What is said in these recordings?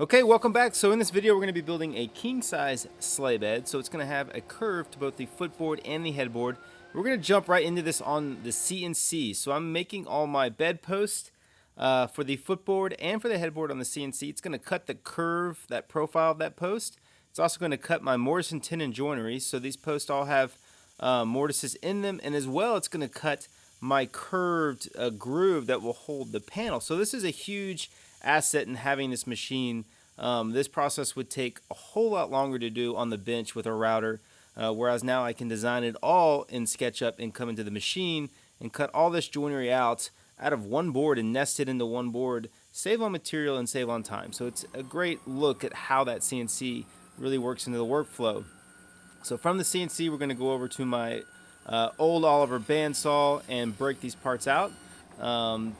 Okay, welcome back. So in this video, we're going to be building a king-size sleigh bed. So it's going to have a curve to both the footboard and the headboard. We're going to jump right into this on the CNC. So I'm making all my bed posts for the footboard and for the headboard on the CNC. It's going to cut the curve, that profile of that post. It's also going to cut my mortise and tenon joinery. So these posts all have mortises in them, and as well, it's going to cut my curved groove that will hold the panel. So this is a huge asset in having this machine. This process would take a whole lot longer to do on the bench with a router, whereas now I can design it all in SketchUp and come into the machine and cut all this joinery out of one board and nest it into one board, save on material and save on time. So it's a great look at how that CNC really works into the workflow. So from the CNC, we're going to go over to my old Oliver bandsaw and break these parts out.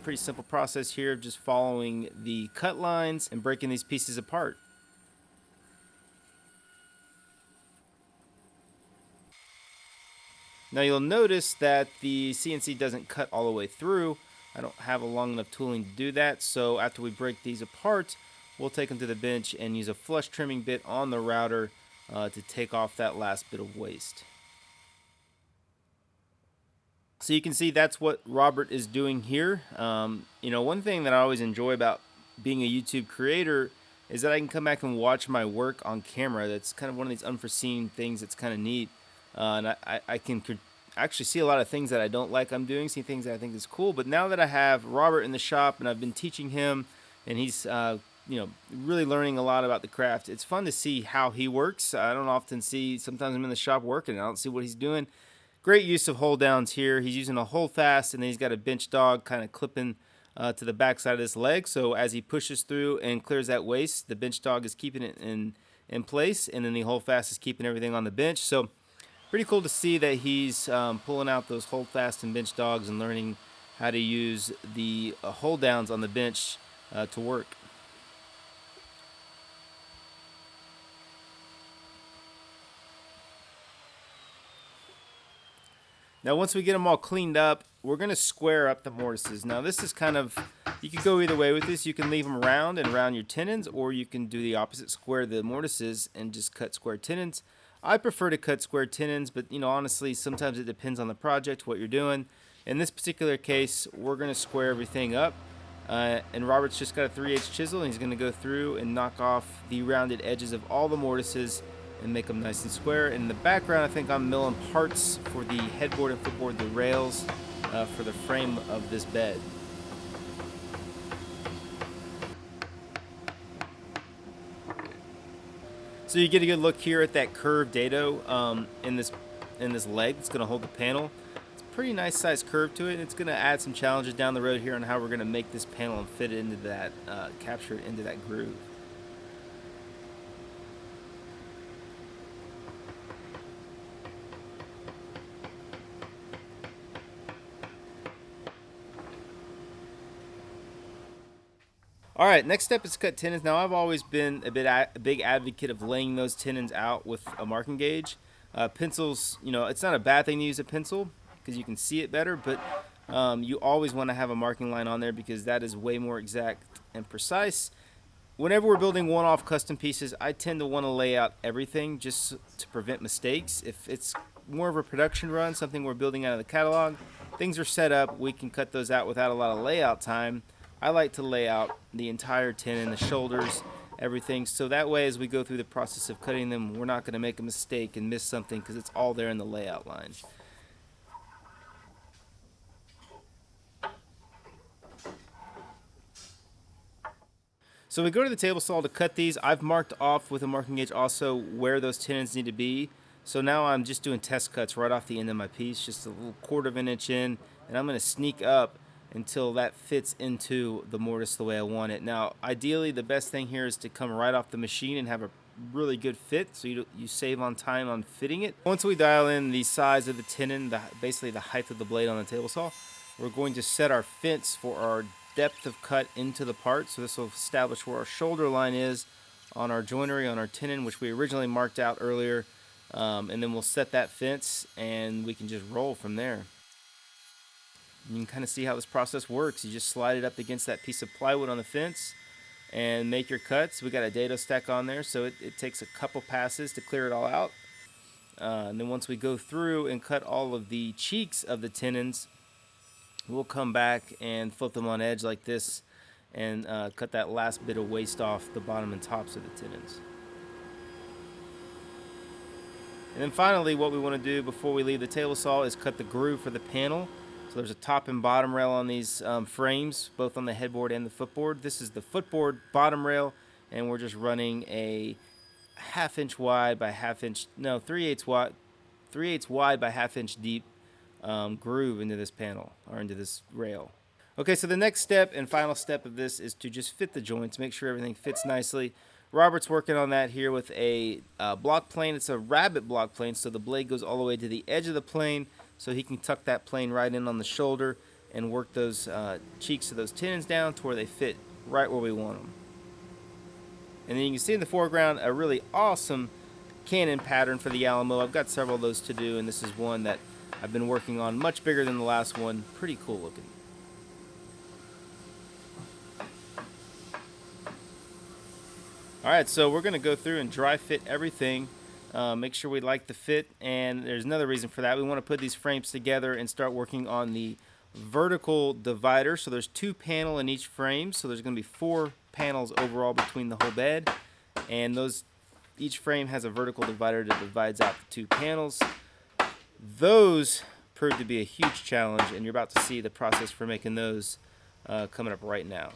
Pretty simple process here of just following the cut lines and breaking these pieces apart. Now you'll notice that the CNC doesn't cut all the way through. I don't have a long enough tooling to do that, so after we break these apart, we'll take them to the bench and use a flush trimming bit on the router to take off that last bit of waste. So you can see that's what Robert is doing here. One thing that I always enjoy about being a YouTube creator is that I can come back and watch my work on camera. That's kind of one of these unforeseen things that's kind of neat. And I can actually see a lot of things that I don't like I'm doing, see things that I think is cool. But now that I have Robert in the shop and I've been teaching him, and he's really learning a lot about the craft, it's fun to see how he works. I don't often see, sometimes I'm in the shop working and I don't see what he's doing. Great use of hold downs here. He's using a hold fast, and then he's got a bench dog kind of clipping to the back side of this leg. So as he pushes through and clears that waste, the bench dog is keeping it in place, and then the hold fast is keeping everything on the bench. So pretty cool to see that he's pulling out those hold fast and bench dogs and learning how to use the hold downs on the bench to work. Now once we get them all cleaned up, we're going to square up the mortises. Now this is kind of, you could go either way with this. You can leave them round and round your tenons, or you can do the opposite, square the mortises and just cut square tenons. I prefer to cut square tenons, but honestly, sometimes it depends on the project, what you're doing. In this particular case, we're going to square everything up. And Robert's just got a 3/8 chisel, and he's going to go through and knock off the rounded edges of all the mortises and make them nice and square. And in the background, I think I'm milling parts for the headboard and footboard, the rails for the frame of this bed. So you get a good look here at that curved dado in this leg. It's going to hold the panel. It's a pretty nice size curve to it. It's going to add some challenges down the road here on how we're going to make this panel and fit it into that, capture it into that groove. All right, next step is cut tenons. Now I've always been a big advocate of laying those tenons out with a marking gauge. Pencils, it's not a bad thing to use a pencil because you can see it better, but you always want to have a marking line on there because that is way more exact and precise. Whenever we're building one-off custom pieces, I tend to want to lay out everything just to prevent mistakes. If it's more of a production run, something we're building out of the catalog, things are set up, we can cut those out without a lot of layout time. I like to lay out the entire tenon, the shoulders, everything, so that way as we go through the process of cutting them, we're not going to make a mistake and miss something because it's all there in the layout line. So we go to the table saw to cut these. I've marked off with a marking gauge also where those tenons need to be. So now I'm just doing test cuts right off the end of my piece, just a little 1/4 of an inch in, and I'm going to sneak up until that fits into the mortise the way I want it. Now, ideally, the best thing here is to come right off the machine and have a really good fit, so you save on time on fitting it. Once we dial in the size of the tenon, basically the height of the blade on the table saw, we're going to set our fence for our depth of cut into the part. So this will establish where our shoulder line is on our joinery, on our tenon, which we originally marked out earlier. And then we'll set that fence, and we can just roll from there. You can kind of see how this process works. You just slide it up against that piece of plywood on the fence, and make your cuts. We got a dado stack on there, so it takes a couple passes to clear it all out. And then once we go through and cut all of the cheeks of the tenons, we'll come back and flip them on edge like this and cut that last bit of waste off the bottom and tops of the tenons. And then finally, what we want to do before we leave the table saw is cut the groove for the panel. So there's a top and bottom rail on these frames, both on the headboard and the footboard. This is the footboard bottom rail, and we're just running a 1/2 inch wide by 1/2 inch, no, 3/8 wide, 3/8 wide by 1/2 inch deep groove into this panel, or into this rail. Okay, so the next step and final step of this is to just fit the joints, make sure everything fits nicely. Robert's working on that here with a block plane. It's a rabbit block plane, so the blade goes all the way to the edge of the plane, so he can tuck that plane right in on the shoulder and work those cheeks of those tenons down to where they fit right where we want them. And then you can see in the foreground a really awesome cannon pattern for the Alamo. I've got several of those to do, and this is one that I've been working on, much bigger than the last one. Pretty cool looking. Alright, so we're going to go through and dry fit everything, make sure we like the fit, and there's another reason for that. We want to put these frames together and start working on the vertical divider. So there's 2 panels in each frame, so there's going to be 4 panels overall between the whole bed, and each frame has a vertical divider that divides out the 2 panels. Those proved to be a huge challenge, and you're about to see the process for making those coming up right now.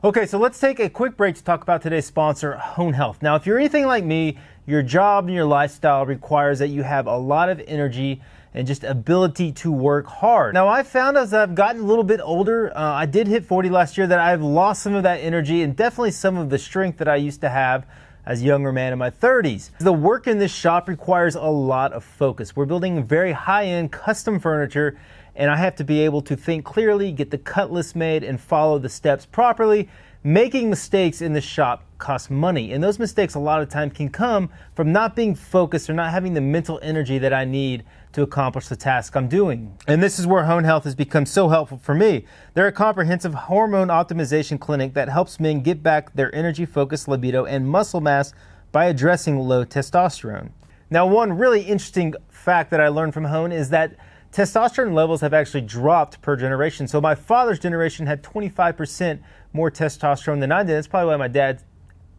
Okay, so let's take a quick break to talk about today's sponsor, Hone Health. Now, if you're anything like me, your job and your lifestyle requires that you have a lot of energy and just ability to work hard. Now, I found as I've gotten a little bit older, I did hit 40 last year, that I've lost some of that energy and definitely some of the strength that I used to have as a younger man in my 30s. The work in this shop requires a lot of focus. We're building very high-end custom furniture, and I have to be able to think clearly, get the cut list made, and follow the steps properly. Making mistakes in the shop costs money, and those mistakes a lot of times can come from not being focused or not having the mental energy that I need to accomplish the task I'm doing. And this is where Hone Health has become so helpful for me. They're a comprehensive hormone optimization clinic that helps men get back their energy, focus, libido, and muscle mass by addressing low testosterone. Now, one really interesting fact that I learned from Hone is that testosterone levels have actually dropped per generation. So my father's generation had 25% more testosterone than I did. That's probably why my dad,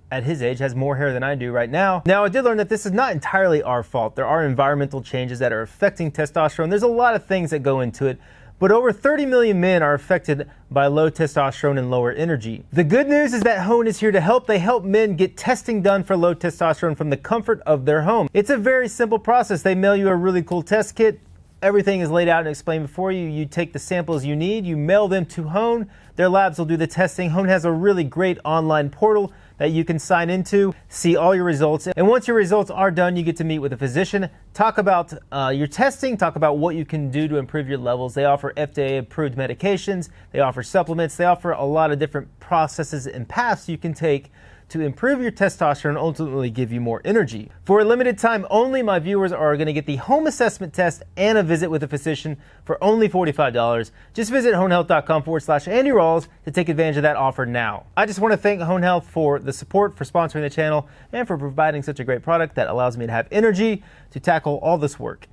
at his age, has more hair than I do right now. Now, I did learn that this is not entirely our fault. There are environmental changes that are affecting testosterone. There's a lot of things that go into it, but over 30 million men are affected by low testosterone and lower energy. The good news is that Hone is here to help. They help men get testing done for low testosterone from the comfort of their home. It's a very simple process. They mail you a really cool test kit. Everything is laid out and explained before you. You take the samples you need, you mail them to Hone. Their labs will do the testing. Hone has a really great online portal that you can sign into, see all your results. And once your results are done, you get to meet with a physician, talk about your testing, talk about what you can do to improve your levels. They offer FDA-approved medications. They offer supplements. They offer a lot of different processes and paths you can take to improve your testosterone and ultimately give you more energy. For a limited time only, my viewers are going to get the home assessment test and a visit with a physician for only $45. Just visit honehealth.com/Andy Rawls to take advantage of that offer now. I just want to thank Hone Health for the support, for sponsoring the channel, and for providing such a great product that allows me to have energy to tackle all this work.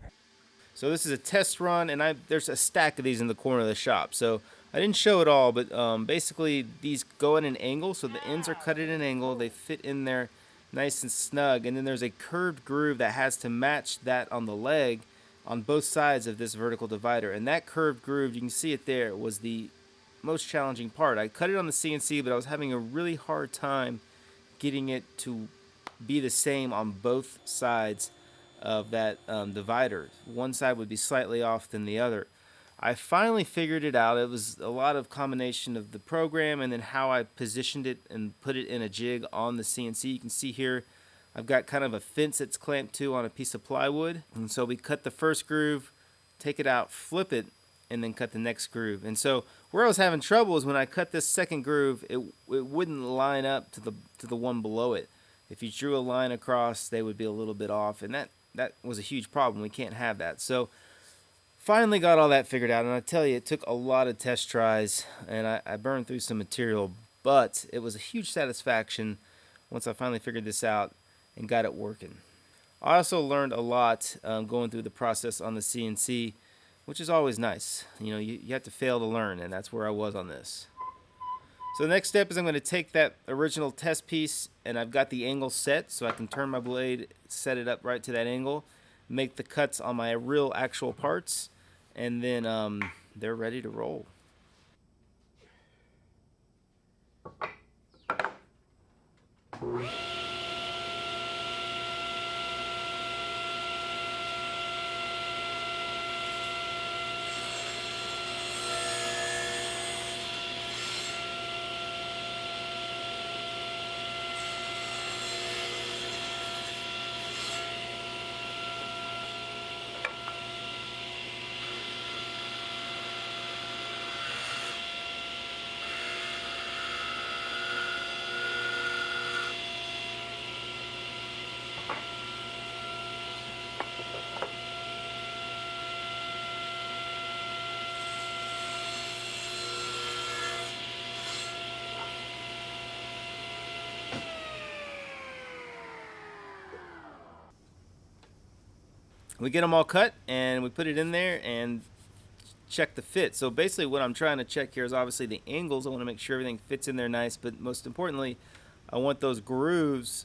So this is a test run, and there's a stack of these in the corner of the shop. So I didn't show it all, but basically these go at an angle, so the ends are cut at an angle. They fit in there nice and snug, and then there's a curved groove that has to match that on the leg on both sides of this vertical divider. And that curved groove, you can see it there, was the most challenging part. I cut it on the CNC, but I was having a really hard time getting it to be the same on both sides of that divider. One side would be slightly off than the other. I finally figured it out. It was a lot of combination of the program and then how I positioned it and put it in a jig on the CNC. You can see here I've got kind of a fence that's clamped to on a piece of plywood. And so we cut the first groove, take it out, flip it, and then cut the next groove. And so where I was having trouble is when I cut this second groove, it wouldn't line up to the one below it. if you drew a line across, they would be a little bit off, and that was a huge problem. We can't have that. So finally got all that figured out, and I tell you, it took a lot of test tries, and I burned through some material, but it was a huge satisfaction once I finally figured this out and got it working. I also learned a lot going through the process on the CNC, which is always nice. You know, you have to fail to learn, and that's where I was on this. So the next step is I'm going to take that original test piece, and I've got the angle set, so I can turn my blade, set it up right to that angle, make the cuts on my real actual parts, and then they're ready to roll. We get them all cut and we put it in there and check the fit. So basically what I'm trying to check here is obviously the angles. I want to make sure everything fits in there nice, but most importantly, I want those grooves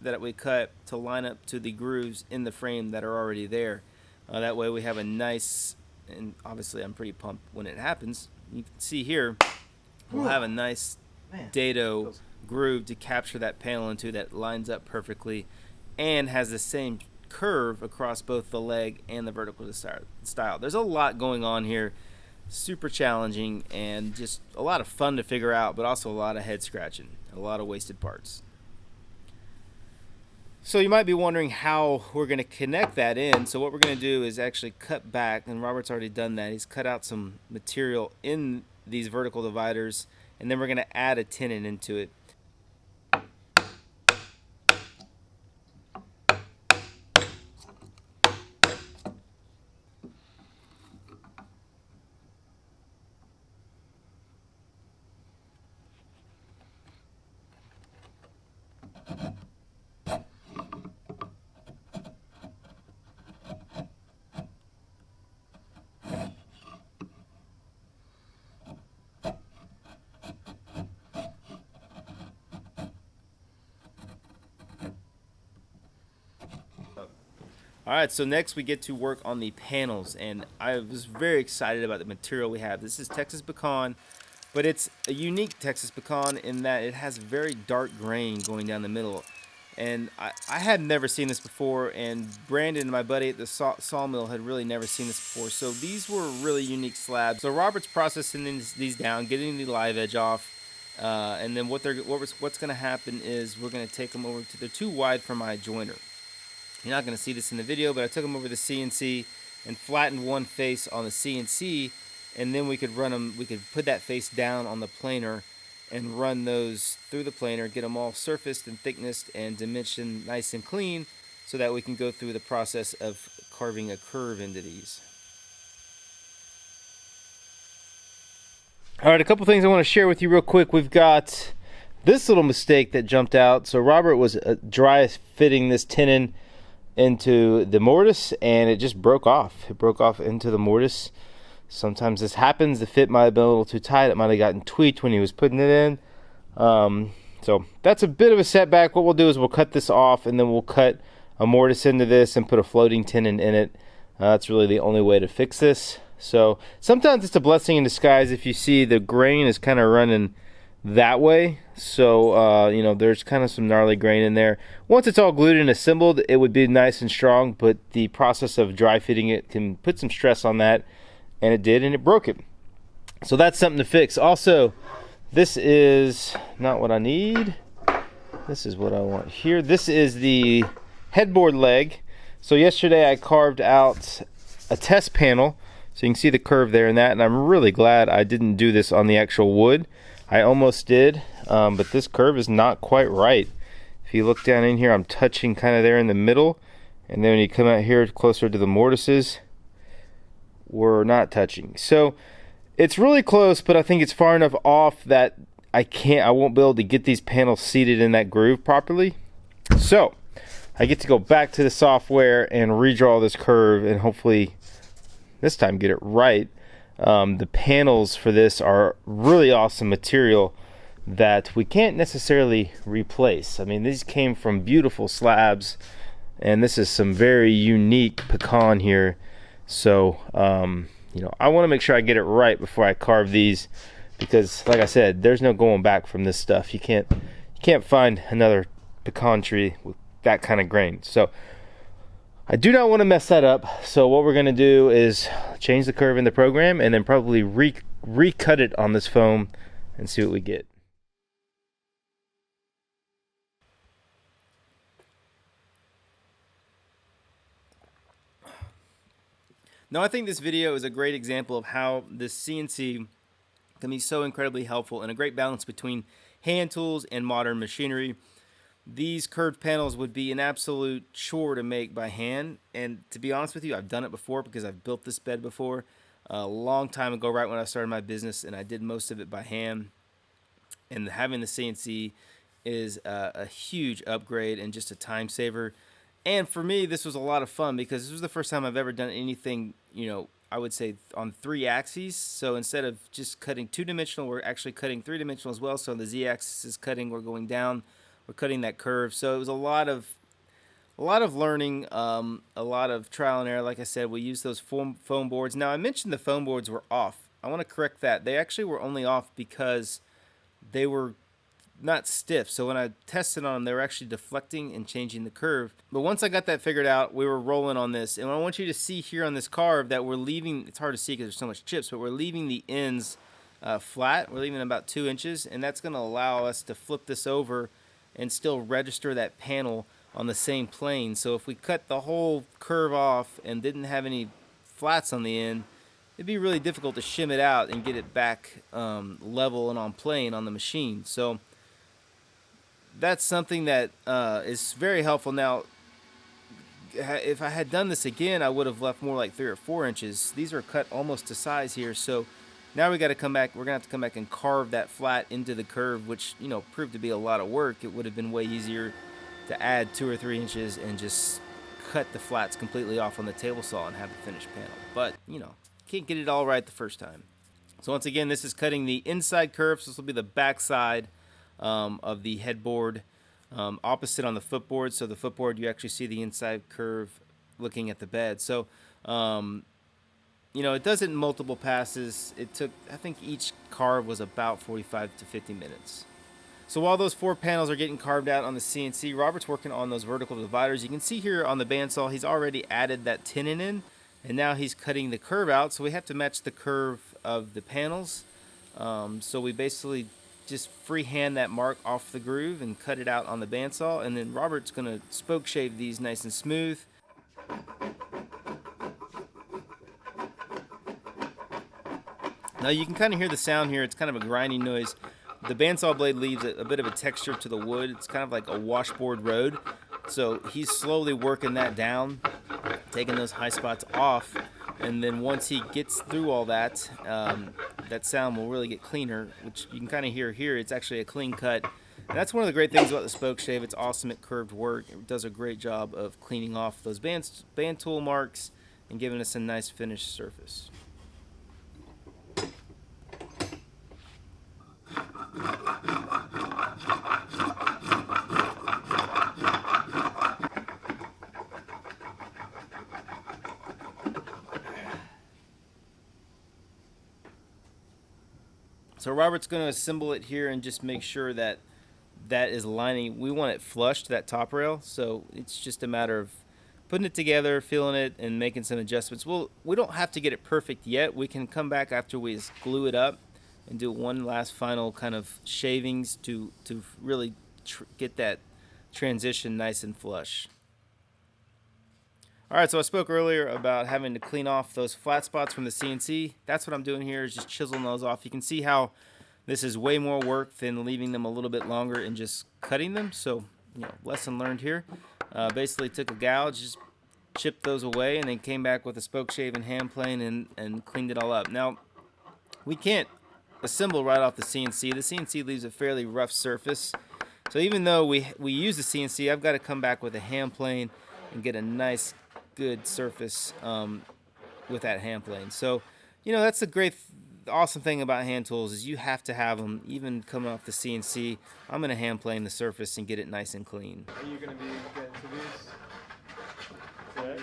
that we cut to line up to the grooves in the frame that are already there. That way we have a nice, and obviously I'm pretty pumped when it happens. You can see here, we'll have a nice dado groove to capture that panel into that lines up perfectly and has the same curve across both the leg and the vertical style. There's a lot going on here, super challenging and just a lot of fun to figure out, but also a lot of head scratching, a lot of wasted parts. So you might be wondering how we're going to connect that in. So what we're going to do is actually cut back, and Robert's already done that. He's cut out some material in these vertical dividers, and then we're going to add a tenon into it. Alright, so next we get to work on the panels, and I was very excited about the material we have. This is Texas Pecan, but it's a unique Texas Pecan in that it has very dark grain going down the middle. And I had never seen this before, and Brandon, my buddy at the sawmill, had really never seen this before. So these were really unique slabs. So Robert's processing these down, getting the live edge off, and then what's going to happen is we're going to take them over to, they're too wide for my joiner. You're not going to see this in the video, but I took them over to the CNC and flattened one face on the CNC, and then we could run them, we could put that face down on the planer and run those through the planer, get them all surfaced and thicknessed and dimensioned nice and clean so that we can go through the process of carving a curve into these. All right, a couple things I want to share with you real quick. We've got this little mistake that jumped out. So Robert was dry fitting this tenon into the mortise, and it just broke off. It broke off into the mortise. Sometimes this happens. The fit might have been a little too tight. It might have gotten tweaked when he was putting it in. So that's a bit of a setback. What we'll do is we'll cut this off, and then we'll cut a mortise into this and put a floating tenon in it. That's really the only way to fix this. So sometimes it's a blessing in disguise if you see the grain is kind of running that way. So you know, there's kind of some gnarly grain in there. Once it's all glued and assembled, it would be nice and strong, but the process of dry fitting it can put some stress on that, and it did, and it broke it. So that's something to fix. Also, this is not what I need. This is what I want here. This is the headboard leg. So yesterday I carved out a test panel, so you can see the curve there in that, and I'm really glad I didn't do this on the actual wood. I almost did, but this curve is not quite right. If you look down in here, I'm touching kind of there in the middle, and then when you come out here closer to the mortises, we're not touching. So it's really close, but I think it's far enough off that I won't be able to get these panels seated in that groove properly. So I get to go back to the software and redraw this curve, and hopefully this time get it right. The panels for this are really awesome material that we can't necessarily replace. I mean, these came from beautiful slabs, and this is some very unique pecan here. So you know, I want to make sure I get it right before I carve these, because like I said, there's no going back from this stuff. You can't find another pecan tree with that kind of grain. So I do not want to mess that up. So what we're going to do is change the curve in the program, and then probably recut it on this foam and see what we get. Now, I think this video is a great example of how this CNC can be so incredibly helpful, and a great balance between hand tools and modern machinery. These curved panels would be an absolute chore to make by hand, and to be honest with you, I've done it before because I've built this bed before a long time ago, right when I started my business, and I did most of it by hand. And having the CNC is a huge upgrade and just a time saver. And for me, this was a lot of fun because this was the first time I've ever done anything, you know, I would say on 3 axes. So instead of just cutting 2-dimensional, we're actually cutting 3-dimensional as well. So on the Z-axis is cutting, we're going down, we're cutting that curve. So it was a lot of learning, a lot of trial and error. Like I said, we used those foam boards. Now, I mentioned the foam boards were off. I want to correct that. They actually were only off because they were not stiff. So when I tested on them, they were actually deflecting and changing the curve. But once I got that figured out, we were rolling on this. And I want you to see here on this carve that we're leaving, it's hard to see because there's so much chips, but we're leaving the ends flat. We're leaving them about 2 inches, and that's going to allow us to flip this over and still register that panel on the same plane. So if we cut the whole curve off and didn't have any flats on the end, it'd be really difficult to shim it out and get it back level and on plane on the machine. So that's something that is very helpful. Now, if I had done this again, I would have left more like 3 or 4 inches. These are cut almost to size here. So now we got to come back. We're going to have to come back and carve that flat into the curve, which, you know, proved to be a lot of work. It would have been way easier to add 2 or 3 inches and just cut the flats completely off on the table saw and have the finished panel. But, you know, can't get it all right the first time. So once again, this is cutting the inside curve. So this will be the back side of the headboard, opposite on the footboard. So the footboard, you actually see the inside curve looking at the bed. So, you know, it does it in multiple passes. It took, I think each carve was about 45 to 50 minutes. So while those 4 panels are getting carved out on the CNC, Robert's working on those vertical dividers. You can see here on the bandsaw, he's already added that tenon in, and now he's cutting the curve out. So we have to match the curve of the panels. So we basically just freehand that mark off the groove and cut it out on the bandsaw. And then Robert's going to spoke shave these nice and smooth. Now you can kind of hear the sound here. It's kind of a grinding noise. The bandsaw blade leaves a bit of a texture to the wood. It's kind of like a washboard road. So he's slowly working that down, taking those high spots off. And then once he gets through all that, that sound will really get cleaner, which you can kind of hear here. It's actually a clean cut. And that's one of the great things about the spoke shave. It's awesome at curved work. It does a great job of cleaning off those band tool marks and giving us a nice finished surface. So Robert's going to assemble it here and just make sure that that is lining. We want it flush to that top rail, so it's just a matter of putting it together, feeling it, and making some adjustments. We don't have to get it perfect yet. We can come back after we glue it up and do one last final kind of shavings to really get that transition nice and flush. All right, so I spoke earlier about having to clean off those flat spots from the CNC. That's what I'm doing here, is just chiseling those off. You can see how this is way more work than leaving them a little bit longer and just cutting them. So lesson learned here. Basically took a gouge, just chipped those away, and then came back with a spoke shaven hand plane and cleaned it all up. Now, we can't assemble right off the CNC. The CNC leaves a fairly rough surface. So even though we use the CNC, I've got to come back with a hand plane and get a nice, good surface with that hand plane. So, that's the great, awesome thing about hand tools is you have to have them, even coming off the CNC. I'm going to hand plane the surface and get it nice and clean. Are you going to be getting to these? Yeah.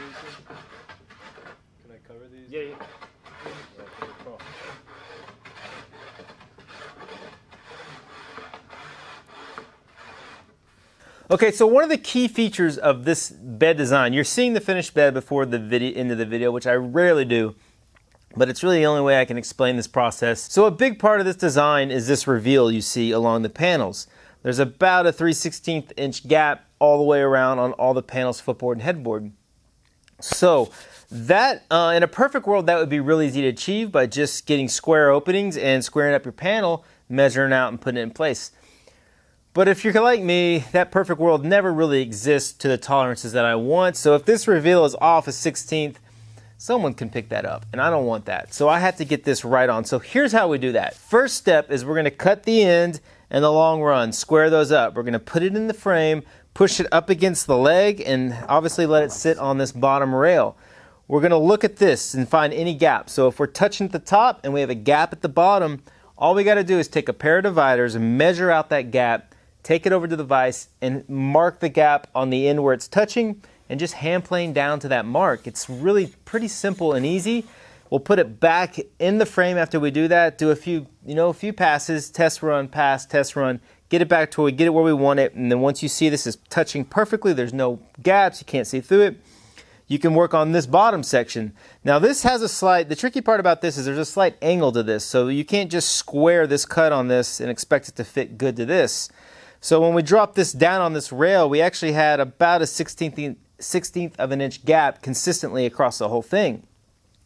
Can I cover these? Yeah, yeah. Okay, cool. Okay, so one of the key features of this bed design, you're seeing the finished bed before the end of the video, which I rarely do, but it's really the only way I can explain this process. So a big part of this design is this reveal you see along the panels. There's about a 3/16 inch gap all the way around on all the panels, footboard and headboard. So that, in a perfect world, that would be really easy to achieve by just getting square openings and squaring up your panel, measuring out and putting it in place. But if you're like me, that perfect world never really exists to the tolerances that I want. So if this reveal is off a 16th, someone can pick that up, and I don't want that. So I have to get this right on. So here's how we do that. First step is we're going to cut the end and the long run, square those up. We're going to put it in the frame, push it up against the leg, and obviously let it sit on this bottom rail. We're going to look at this and find any gaps. So if we're touching at the top and we have a gap at the bottom, all we got to do is take a pair of dividers and measure out that gap, take it over to the vise, and mark the gap on the end where it's touching, and just hand plane down to that mark. It's really pretty simple and easy. We'll put it back in the frame after we do that, do a few passes, test run, pass, test run, get it back to where we get it where we want it, and then once you see this is touching perfectly, there's no gaps, you can't see through it, you can work on this bottom section. Now this has the tricky part about this is there's a slight angle to this, so you can't just square this cut on this and expect it to fit good to this. So when we drop this down on this rail, we actually had about a 16th of an inch gap consistently across the whole thing,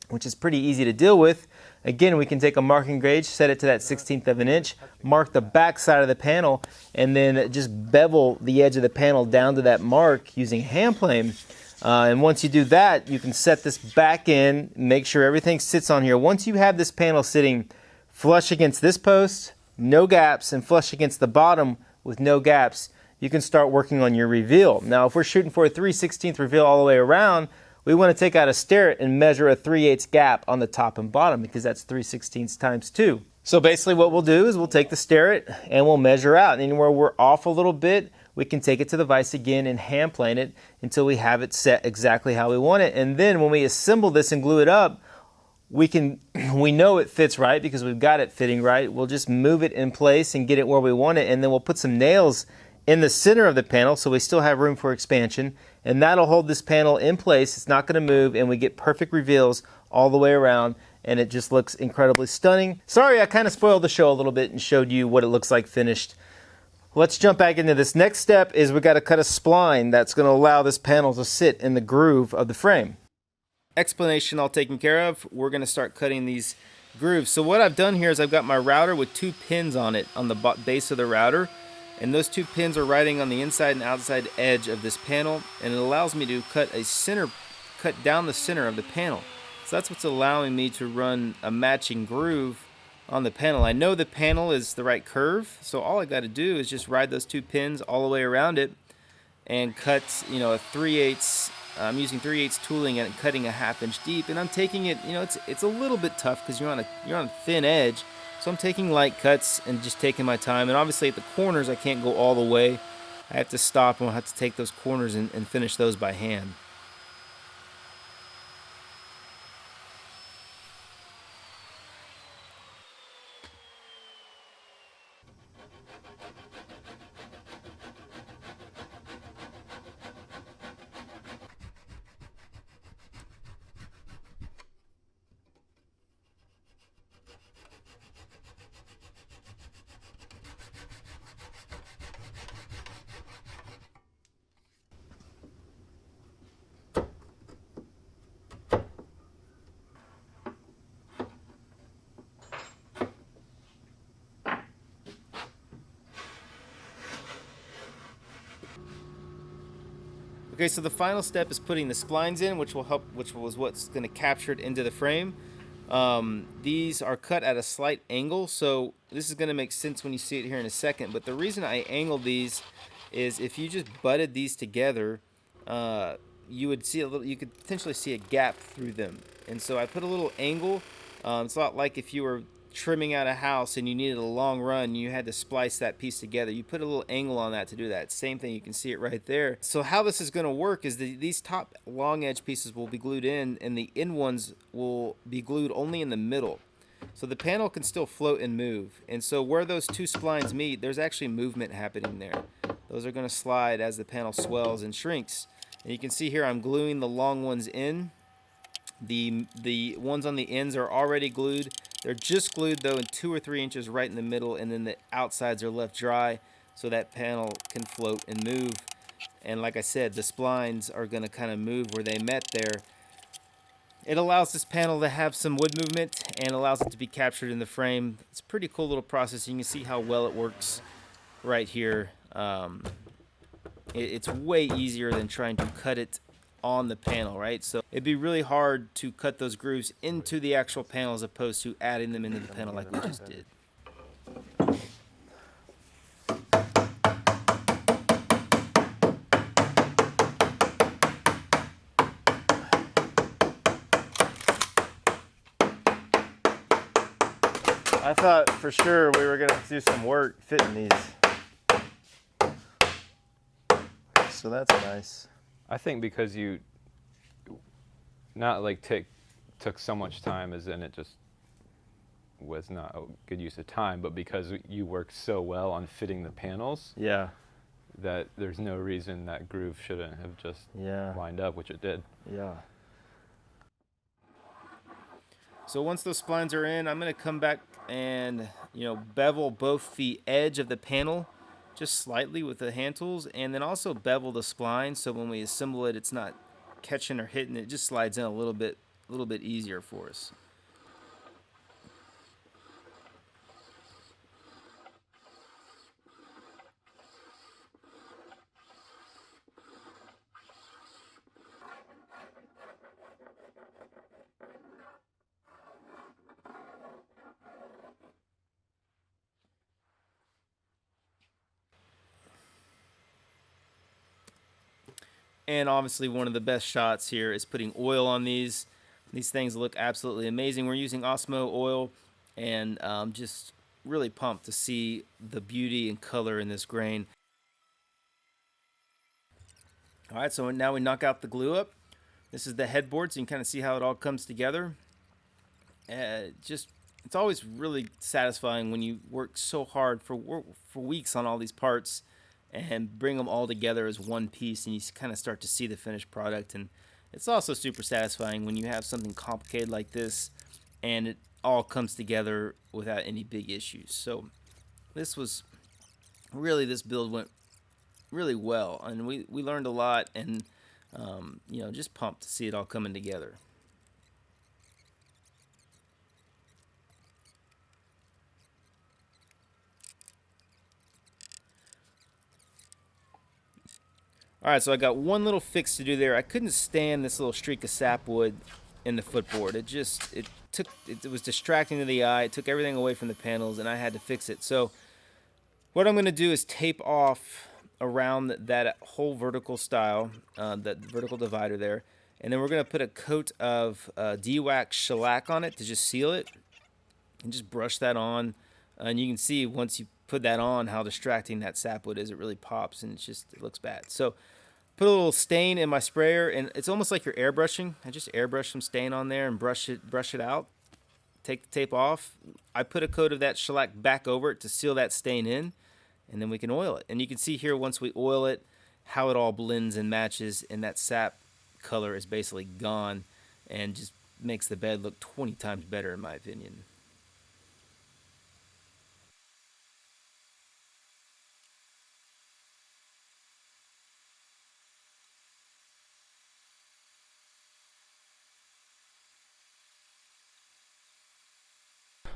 which is pretty easy to deal with. Again, we can take a marking gauge, set it to that 16th of an inch, mark the back side of the panel, and then just bevel the edge of the panel down to that mark using hand plane. And once you do that, you can set this back in, make sure everything sits on here. Once you have this panel sitting flush against this post, no gaps, and flush against the bottom with no gaps, you can start working on your reveal. Now, if we're shooting for a 3/16 reveal all the way around, we want to take out a sterret and measure a 3/8 gap on the top and bottom because that's 3/16 times 2. So basically what we'll do is we'll take the sterret and we'll measure out. And anywhere we're off a little bit, we can take it to the vise again and hand plane it until we have it set exactly how we want it. And then when we assemble this and glue it up, we know it fits right because we've got it fitting right. We'll just move it in place and get it where we want it, and then we'll put some nails in the center of the panel so we still have room for expansion, and that'll hold this panel in place. It's not going to move, and we get perfect reveals all the way around, and it just looks incredibly stunning. Sorry, I kind of spoiled the show a little bit and showed you what it looks like finished. Let's jump back into this. Next step is we got to cut a spline that's going to allow this panel to sit in the groove of the frame. Explanation all taken care of. We're going to start cutting these grooves. So what I've done here is I've got my router with 2 pins on it on the base of the router, and those 2 pins are riding on the inside and outside edge of this panel, and it allows me to cut down the center of the panel. So that's what's allowing me to run a matching groove on the panel. I know the panel is the right curve, so all I got to do is just ride those 2 pins all the way around it and cut, a 3/8. I'm using 3/8 tooling and cutting a 1/2 inch deep, and I'm taking it, it's a little bit tough because you're on a thin edge, so I'm taking light cuts and just taking my time. And obviously at the corners I can't go all the way. I have to stop and I'll have to take those corners and finish those by hand. Okay, so the final step is putting the splines in, which was what's going to capture it into the frame. These are cut at a slight angle, so this is going to make sense when you see it here in a second. But the reason I angled these is if you just butted these together, you could potentially see a gap through them. And so I put a little angle. It's a lot like if you were trimming out a house and you needed a long run, you had to splice that piece together. You put a little angle on that to do that. Same thing, you can see it right there. So how this is going to work is these top long edge pieces will be glued in, and the end ones will be glued only in the middle. So the panel can still float and move. And so where those two splines meet, there's actually movement happening there. Those are going to slide as the panel swells and shrinks. And you can see here I'm gluing the long ones in. The ones on the ends are already glued. They're just glued though in 2 or 3 inches right in the middle, and then the outsides are left dry so that panel can float and move. And like I said, the splines are going to kind of move where they met there. It allows this panel to have some wood movement and allows it to be captured in the frame. It's a pretty cool little process. You can see how well it works right here. It's way easier than trying to cut it on the panel, right? So it'd be really hard to cut those grooves into the actual panel as opposed to adding them into the panel like we just did. I thought for sure we were going to do some work fitting these. So that's nice. I think because you not like took so much time, as in it just was not a good use of time, but because you worked so well on fitting the panels, Yeah. that there's no reason that groove shouldn't have just lined up, which it did. Yeah. So once those splines are in, I'm going to come back and bevel both the edge of the panel just slightly with the hand tools, and then also bevel the spline so when we assemble it, it's not catching or hitting. It just slides in a little bit easier for us. And obviously one of the best shots here is putting oil on these. These things look absolutely amazing. We're using Osmo oil, and just really pumped to see the beauty and color in this grain. All right, so now we knock out the glue up. This is the headboard, so you can kind of see how it all comes together. It's always really satisfying when you work so hard for weeks on all these parts and bring them all together as one piece, and you kind of start to see the finished product. And it's also super satisfying when you have something complicated like this and it all comes together without any big issues. So this build went really well, and we learned a lot, and just pumped to see it all coming together. All right, so I got one little fix to do there. I couldn't stand this little streak of sapwood in the footboard. It was distracting to the eye. It took everything away from the panels, and I had to fix it. So what I'm going to do is tape off around that whole vertical style, that vertical divider there, and then we're going to put a coat of de-wax shellac on it to just seal it, and just brush that on. And you can see once you put that on how distracting that sapwood is. It really pops, and it looks bad. So put a little stain in my sprayer, and it's almost like you're airbrushing. I just airbrush some stain on there and brush it out. Take the tape off. I put a coat of that shellac back over it to seal that stain in, and then we can oil it. And you can see here once we oil it how it all blends and matches, and that sap color is basically gone and just makes the bed look 20 times better in my opinion.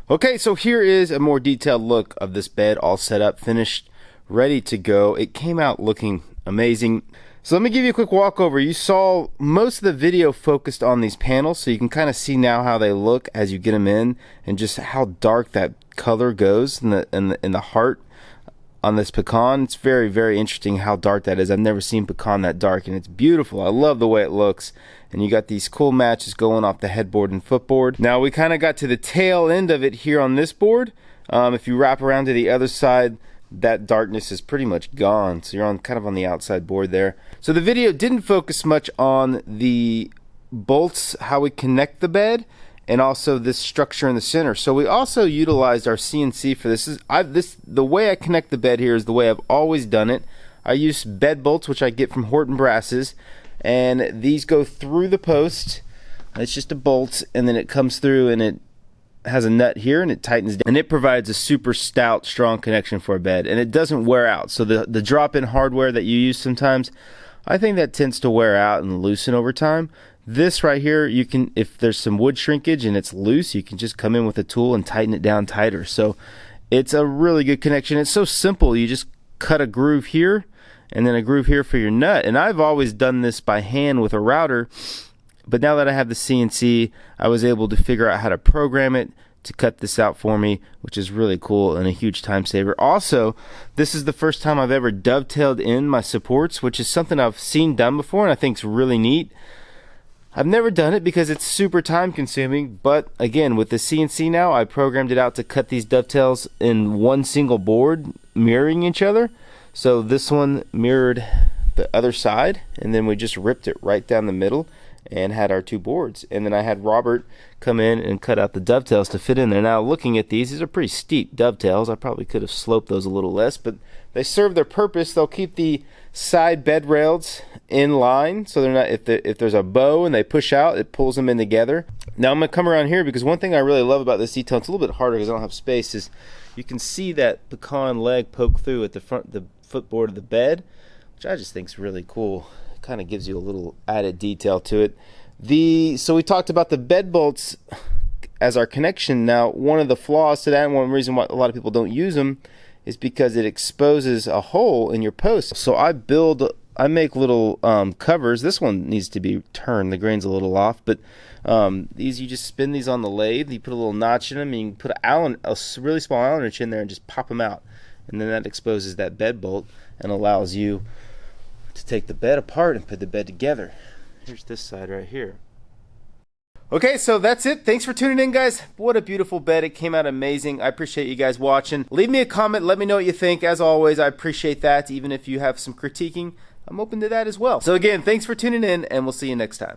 Okay, so here is a more detailed look of this bed all set up, finished, ready to go. It came out looking amazing. So let me give you a quick walkover. You saw most of the video focused on these panels, so you can kind of see now how they look as you get them in, and just how dark that color goes in the heart on this pecan. It's very, very interesting how dark that is. I've never seen pecan that dark, and it's beautiful. I love the way it looks. And you got these cool matches going off the headboard and footboard. Now we kind of got to the tail end of it here on this board. If you wrap around to the other side, that darkness is pretty much gone. So you're on kind of on the outside board there. So the video didn't focus much on the bolts, how we connect the bed, and also this structure in the center. So we also utilized our CNC for this. The way I connect the bed here is the way I've always done it. I use bed bolts, which I get from Horton Brasses, and these go through the post. It's just a bolt, and then it comes through, and it has a nut here, and it tightens down, and it provides a super stout, strong connection for a bed, and it doesn't wear out. So the drop-in hardware that you use sometimes, I think that tends to wear out and loosen over time. This right here, you can, if there's some wood shrinkage and it's loose, you can just come in with a tool and tighten it down tighter. So it's a really good connection. It's so simple. You just cut a groove here and then a groove here for your nut. And I've always done this by hand with a router, but now that I have the CNC, I was able to figure out how to program it to cut this out for me, which is really cool and a huge time saver. Also, this is the first time I've ever dovetailed in my supports, which is something I've seen done before and I think is really neat. I've never done it because it's super time consuming, but again, with the CNC now, I programmed it out to cut these dovetails in one single board, mirroring each other. So this one mirrored the other side, and then we just ripped it right down the middle and had our two boards. And then I had Robert come in and cut out the dovetails to fit in there. Now looking at these are pretty steep dovetails. I probably could have sloped those a little less, but they serve their purpose. They'll keep the side bed rails in line, so they're not, if there's a bow and they push out, it pulls them in together. Now I'm gonna come around here because one thing I really love about this detail, it's a little bit harder because I don't have space, is you can see that pecan leg poke through at the front, the footboard of the bed, which I just think is really cool. It kind of gives you a little added detail to it. So we talked about the bed bolts as our connection. Now one of the flaws to that, and one reason why a lot of people don't use them, is because it exposes a hole in your post. So I make little covers. This one needs to be turned. The grain's a little off, but these, you just spin these on the lathe. You put a little notch in them, and you can put a really small Allen wrench in there and just pop them out. And then that exposes that bed bolt and allows you to take the bed apart and put the bed together. Here's this side right here. Okay, so that's it. Thanks for tuning in, guys. What a beautiful bed. It came out amazing. I appreciate you guys watching. Leave me a comment. Let me know what you think. As always, I appreciate that. Even if you have some critiquing, I'm open to that as well. So again, thanks for tuning in, and we'll see you next time.